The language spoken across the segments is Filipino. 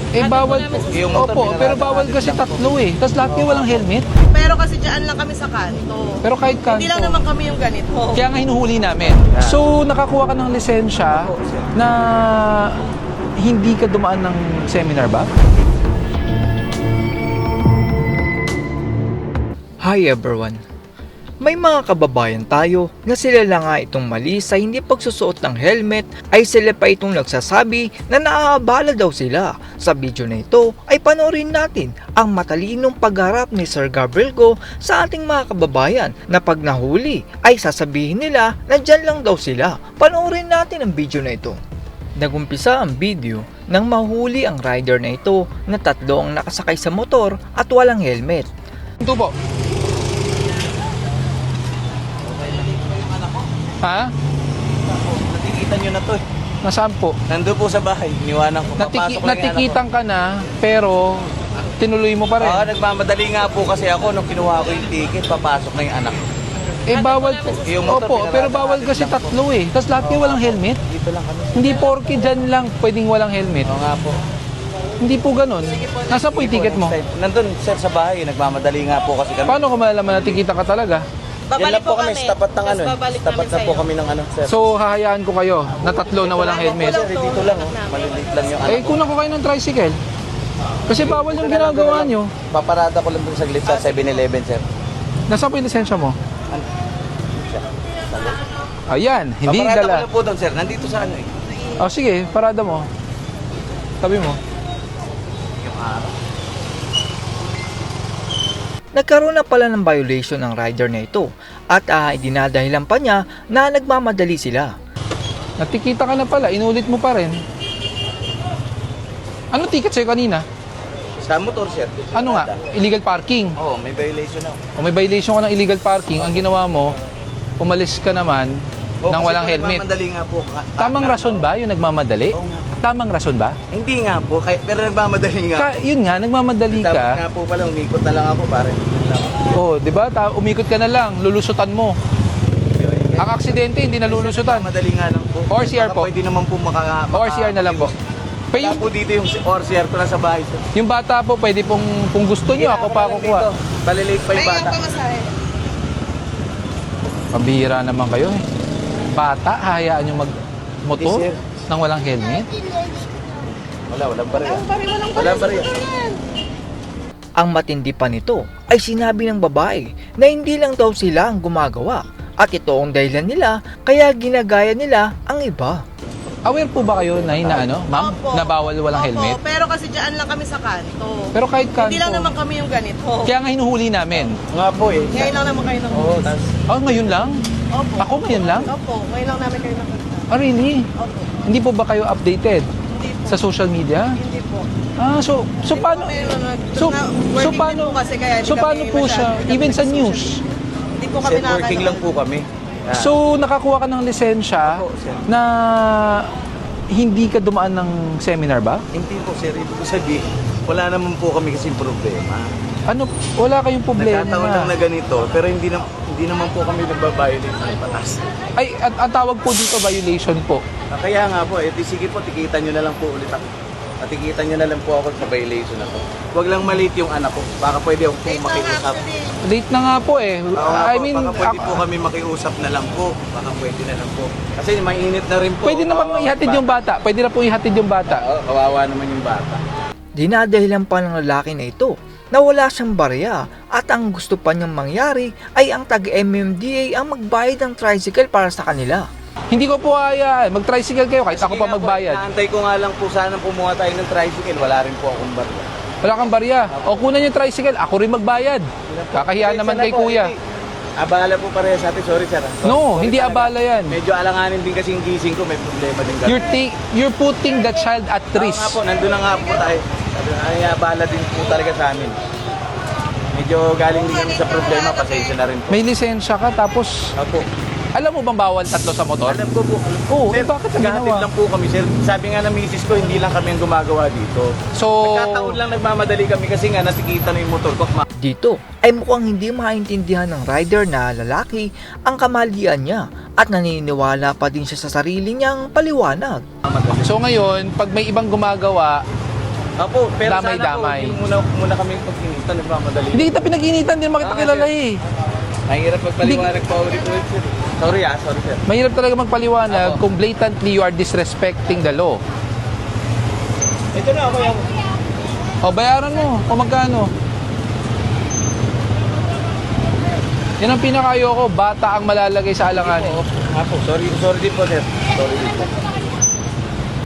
bawal po. Yung motor, Opo, pero pinarada bawal natin kasi lang. tatlo eh. Tapos lahat kayo walang helmet. Pero kasi dyan lang kami sa kanto. Pero kahit kanto. Hindi lang naman kami yung ganito. Kaya nga hinuhuli namin. So, nakakuha ka ng lisensya na hindi ka dumaan ng seminar ba? Hi everyone! May mga kababayan tayo na sila lang nga itong mali sa hindi pagsusuot ng helmet ay sila pa itong nagsasabi na naaabala daw sila. Sa video na ito ay panoorin natin ang matalinong pagharap ni Sir Gabriel Go sa ating mga kababayan na pag nahuli ay sasabihin nila na dyan lang daw sila. Panoorin natin ang video na ito. Nagumpisa ang video nang mahuli ang rider na ito na tatlo ang nakasakay sa motor at walang helmet. Ito po. Ha? Natikitan nyo na to eh. Nasaan po? Nandun po sa bahay. Iniwanan ko. Papasok lang yung anak ko. Natikitan ka na, pero tinuloy mo pa rin. Oo, nagmamadali nga po kasi ako nung kinuha ko yung ticket, papasok na yung anak ko. Bawal po. Yung motor, Opo, pinarada pero bawal natin kasi lang po. tatlo eh. Tapos lahat kayo walang helmet. Dito lang kami. Hindi porke dyan lang pwedeng walang helmet. Oo nga po. Hindi po ganun. Nasaan po yung ticket mo? Nandun, sir, sa bahay. Nagmamadali nga po kasi kami. Paano ko malalaman na tikita ka talaga? Yan lang po kami, sa tapat ng ano. Babalik Tapat namin na po sa'yo. kami ng ano, sir. So, hahayaan ko kayo na tatlo na walang helmet. Sir, dito lang, oh. Maliliit lang yung anak ko. Kunan ko kayo ng tricycle. Kasi bawal yung ginagawa nyo. Paparada ko lang dun saglit sa 7-Eleven, sir. Nasaan po yung lisensya mo? Ano? Siya. Ayan, hindi Paparada ko dala. lang po doon, sir. Nandito sa ano eh. O sige, parada mo. Tabi mo. Yung araw. Nagkaroon na pala ng violation ng rider na ito at dinadahilan pa niya na nagmamadali sila. Natikita ka na pala, inulit mo pa rin. Ano ticket sa'yo kanina? Sa motor, sir. Ano nga? Illegal parking. Oo, may violation ako. O may violation ka ng illegal parking, ang ginawa mo, umalis ka naman nang walang helmet. Nagmamadali nga po. Tamang rason ba yung nagmamadali? Oo nga. Tamang rason ba? Hindi nga po, pero nagmamadali nga. Yun nga, nagmamadali Tapos ka. nga po pala, umikot na lang ako pare. Oh, 'di ba? Umikot ka na lang, lulusutan mo. Ang aksidente hindi nalulusutan. Madali nga lang po. Or CR po. Baka pwede naman po ORCR na lang po. Pa Kaya yung, po dito yung ORCR ko lang sa bahay. Sir. yung bata po, pwede pong kung gusto niyo, ako pa kukuha. Palilate pa yung Ay, bata. ang pamasahe. Pambihira naman kayo eh. Bata, hayaan nyo mag-motor Yes, sir. nang walang helmet. Walang bariya. Walang Walang bariya. Ang matindi pa nito ay sinabi ng babae na hindi lang daw sila ang gumagawa at ito ang dahilan nila kaya ginagaya nila ang iba. Aware po ba kayo na ano, ma'am, Opo. na bawal walang Opo, helmet? pero kasi dyan lang kami sa kanto. Pero kahit kanto. Hindi lang naman kami yung ganito. Kaya nga hinuhuli namin. Nga po eh. Ngayon lang naman kayo Oo, nakita. tas Ngayon lang? Opo. Ako ngayon lang? Opo, ngayon lang namin kayo nakita. Really? Opo. Hindi po ba kayo updated Hindi po. sa social media? Hindi po. So paano? So paano? Kasi kaya So paano po siya? Even sa news? Hindi po kami set working lang po kami. Ah. So nakakuha ka ng lisensya Opo, sir. na hindi ka dumaan ng seminar ba? Hindi po sir, ibig ko sabihin, wala naman po kami kasing problema. Ano? Wala kayong problema. Nagkataon lang na ganito, pero hindi naman po kami nagbabayolate ng batas. Ay, ang tawag po dito violation po. Kaya nga po, sige po, tikitan nyo na lang po ulit ako. Tikitan nyo na lang po ako sa violation na to. Huwag lang maliit yung anak ko. Baka pwede ako po makiusap. Late na nga po eh. Oo nga I po, mean, baka pwede po kami makiusap na lang po. Baka pwede na lang po. Kasi mainit na rin po. pwede na bang ihatid yung bata? Pwede na po ihatid yung bata. Oo, kawawa naman yung bata. Dinadahilan pa ng lalaki na ito na wala siyang barya at ang gusto pa niyang mangyari ay ang taga-MMDA ang magbayad ng tricycle para sa kanila. Hindi ko po hayaan. Mag-tricycle kayo kahit ako pa Sige nga po, magbayad. inaantay ko nga lang po sana pumuha tayo ng tricycle. Wala rin po akong barya. Wala kang barya. O kunan yung tricycle, ako rin magbayad. Kakahiyaan naman kay kuya. Abala po pareha sa atin. Sorry sir. No, Sorry hindi talaga. abala yan. Medyo alanganin din kasi yung gising ko. May problema din kami. You're putting the child at Oo risk. nga po, nandun na nga po tayo. Ay, abala din po talaga sa amin. Medyo galing din kami sa problema. Pasensya na rin po. May lisensya ka tapos Opo. alam mo bang bawal tatlo sa motor? Alam ko po. Oo, Sir, bakit ang naghahatid ginawa? lang po kami, sir. Sabi nga ng misis ko, hindi lang kami ang gumagawa dito. So, Nagkataon lang nagmamadali kami kasi nga natikita na yung motor ko. Dito ay mukhang hindi maintindihan ng rider na lalaki ang kamalian niya at naniniwala pa din siya sa sarili niyang paliwanag. so ngayon, pag may ibang gumagawa, Apo, pero Damay-damay. sana po, muna kami pagkinitan, nagmamadali. Hindi kita pinag-initan, hindi naman kita kilala eh. Mahirap magpaliwanag pa ulit-ulit, sir. Sorry sir. Mahirap talaga magpaliwanag Apo. kung blatantly you are disrespecting the law. Ito na ako yung... O, bayaran mo. O magkano? Yan ang pinakayoko, bata ang malalagay sa alanganin. Apo, sorry din po, sir. Sorry din po.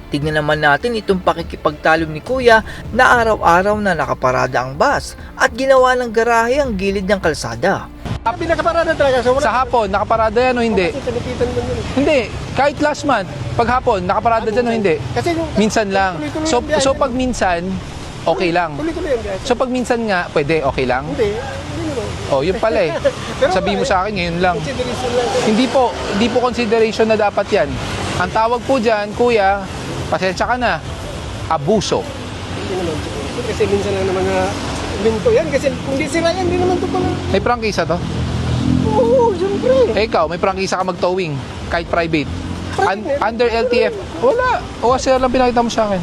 Tignan naman natin itong pakikipagtalo ni Kuya na araw-araw na nakaparada ang bus at ginawa ng garahe ang gilid ng kalsada. Pinakaparada talaga. So, Sa hapon, nakaparada yan o hindi? Kasi tinikitan mo yun. Hindi. Kahit last month, pag hapon, nakaparada dyan o hindi? Kasi yung... Minsan lang. tuloy-tuloy So, yung biyahe. so pag minsan, okay lang. Tuloy-tuloy yung biyahe. So pag minsan nga, pwede, okay lang? Hindi naman. Oh, yun pala eh. Pero, Sabihin mo sa akin ngayon lang. Consideration lang. Hindi po consideration na dapat yan. Ang tawag po dyan, kuya, pasensya ka na, abuso. Hindi naman. Kasi minsan lang naman na minto yan. Kasi kung di sila yan, hindi naman ito pala. May prangkisa to? Oo, siyempre. Eh ikaw, may prangkisa ka mag-towing, kahit private. Under LTF, wala. O sir lang pinakita mo sa akin.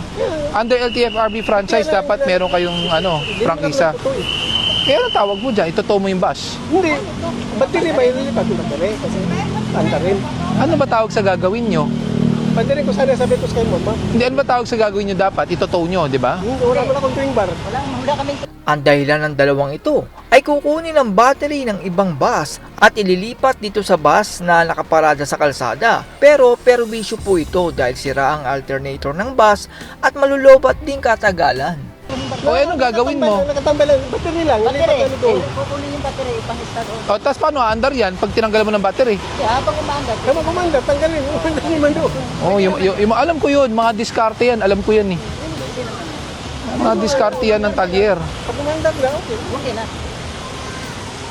Under LTF RB franchise, dapat meron kayong prangkisa. Kaya ang tawag mo dyan, itotow mo yung bus. Hindi. Battery ba? Ililipat yung battery. Kasi tanda rin. Ano ba tawag sa gagawin nyo? Battery ko sana sabi ko sa kayo, mama. Hindi, ano ba tawag sa gagawin nyo dapat? Itotow nyo, di ba? Wala mo na kong twing bar. Ang dahilan ng dalawang ito ay kukunin ang battery ng ibang bus at ililipat dito sa bus na nakaparada sa kalsada. Pero perwisyo po ito dahil sira ang alternator ng bus at malulobat din katagalan. O anong gagawin mo? Nakatambay lang. Battery lang. Ilipat ano doon. Kukunin yung battery, ipang-start on. O, tapos paano andar yan pag tinanggalan mo ng battery? Habang umaandar, Kama kumanda, tanggalin. Tanggalin man doon. Oh, alam ko yun, mga diskarte yan, alam ko yan eh. Mga diskarte yan ng talyer. Pag kumanda na, okay. okay na.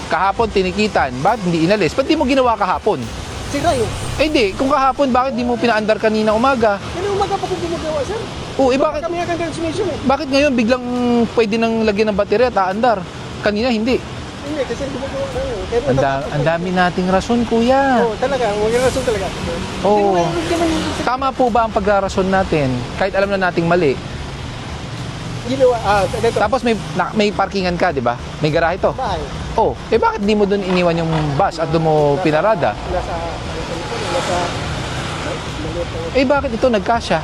Kahapon tinikitan, bakit hindi inalis? Ba't di mo ginawa kahapon? Sira yun. Eh di, kung kahapon, bakit di mo pinaandar kanina umaga? Kaya umaga pa kung gumagawa, sir. Oh, eh Bakit bakit, kami ang destination eh? bakit ngayon biglang pwede nang lagyan ng baterya at aandar? Kanina hindi. Hindi, kasi gumagawa kayo. Kaya Ang dami nating rason, kuya. Oo, talaga. Maging rason talaga. Oo. Hindi naman yung Tama po ba ang pagrason natin? Kahit alam na nating mali. ginawa. Ito. Tapos may parkingan ka, di ba? May garahe to. Bahay. Oh, eh bakit di mo doon iniwan yung bus at doon mo pinarada? Nasa... Eh bakit ito nagkasya?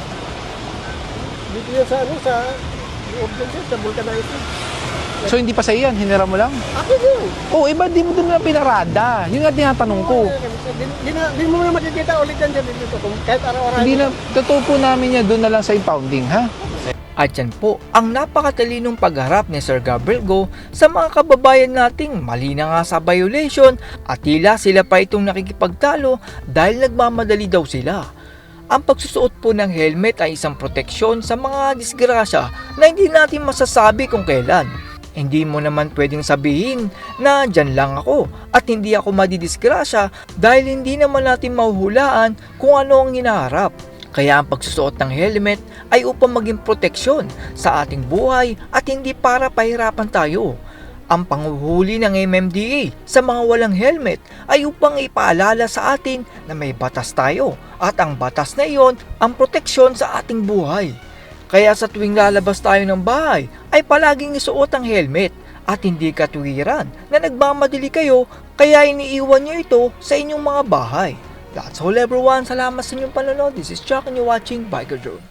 Dito yan sa ano, sa... sa vulcanizer. So hindi pa sa iyan, hinira mo lang? Akin yun. Oh, eh ba't di mo doon na pinarada? Yun nga tinatanong ko. Hindi mo na makikita ulit yan dyan dito. Kahit araw-araw. Hindi na, totoo po namin yan, doon na lang sa impounding, ha? At yan po ang napakatalinong pagharap ni Sir Gabriel Go sa mga kababayan nating mali na nga sa violation at tila sila pa itong nakikipagtalo dahil nagmamadali daw sila. Ang pagsusuot po ng helmet ay isang proteksyon sa mga disgrasya na hindi natin masasabi kung kailan. Hindi mo naman pwedeng sabihin na dyan lang ako at hindi ako madidisgrasya dahil hindi naman natin mahuhulaan kung ano ang hinaharap. Kaya ang pagsusuot ng helmet ay upang maging proteksyon sa ating buhay at hindi para pahirapan tayo. Ang panghuhuli ng MMDA sa mga walang helmet ay upang ipaalala sa atin na may batas tayo at ang batas na iyon ang proteksyon sa ating buhay. Kaya sa tuwing lalabas tayo ng bahay ay palaging isuot ang helmet at hindi katwiran na nagmamadali kayo kaya iniiwan nyo ito sa inyong mga bahay. That's all everyone. Salamat sa inyong panonood. This is Chuck and you're watching Biker Drone.